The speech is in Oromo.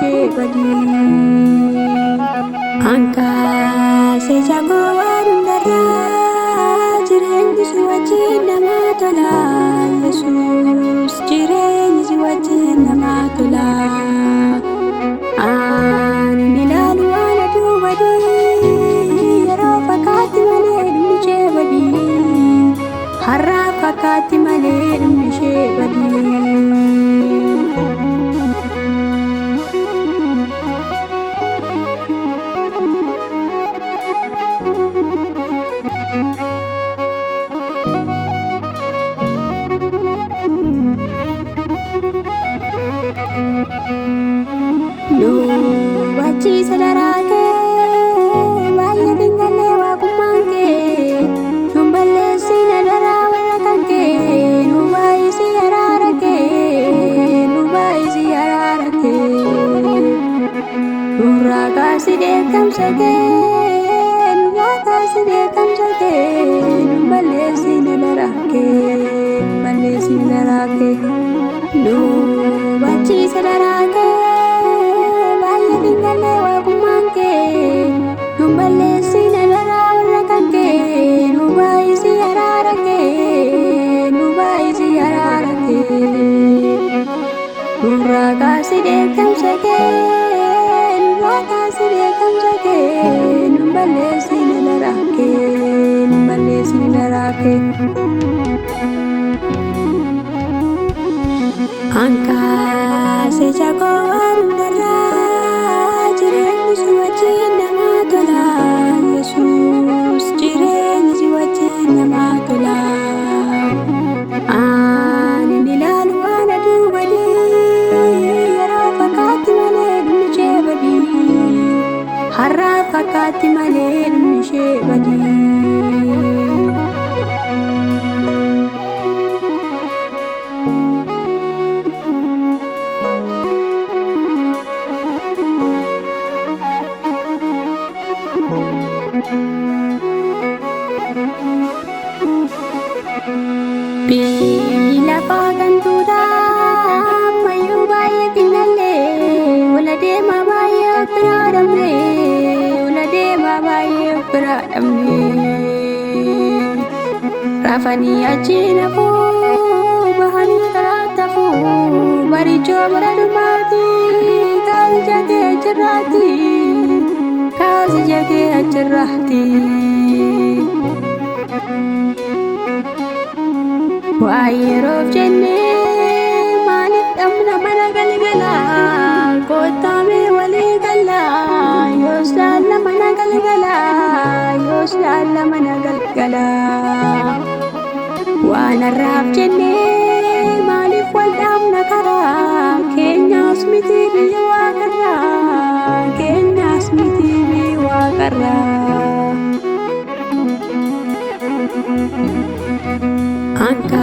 ishee badii. Ankaasee jagoo waan hundarraa jireenyi si wajjin nama tola. Yesuus jireenyi si wajjin nama tola. Ani ilaalu waan aduu badii yeroo fakkaatti malee dhumni ishee badii. Har'a fakkaatti malee dhumni ishee badii. Nubachiisa daraakee baay'ee dingalee waaqummaan kee nun balleessina daraa warra kan kee nu baay'isi araara kee nu baay'isi araara kee nurraa kaasi dheekkamsa kee nurraa kaasi dheekkamsa kee nun balleessina daraa kee nun balleessina daraa kee nubachiisa daraakee dingalee waaqummaan kee nun balleessina daraa warra kan kee nu baay'isi araara kee nu baay'isi araara kee nurraa kaasi dheekkamsa kee nurraa kaasi dheekkamsa kee nun balleessina daraa kee nun balleessina daraa kee. Ankaasee jagoo waan hundarraa jireenyi si wajjin nama tola. Yesuus jireenyi si wajjin nama tola. Ani ilaalu waan aduu badii yeroo fakkaatti malee dhumni ishee badii. Har'a fakkaatti malee dhumni ishee badii. Lafaa kan tuudhaa ammayyuu baay'ee dingalee wala deemaa baay'ee of biraa dhabnee wala deemaa baay'ee of biraa dhabnee rafanii achiin hafuu bahanii karaatti hafuu barichoo bara dhumaatii kaasi jagee achirraatti kaasi jagee achirraatti. Waayiroof jennee maaliif dhabna mana galgalaa koottaamee walii galaa yoos laalla mana galgalaa yoos laalla mana galgalaa waan har'aaf jennee maaliif wal dhaabna karaa keenyaas miti biyya waaqarraa keenyaas miti biyya waaqarraa. Anka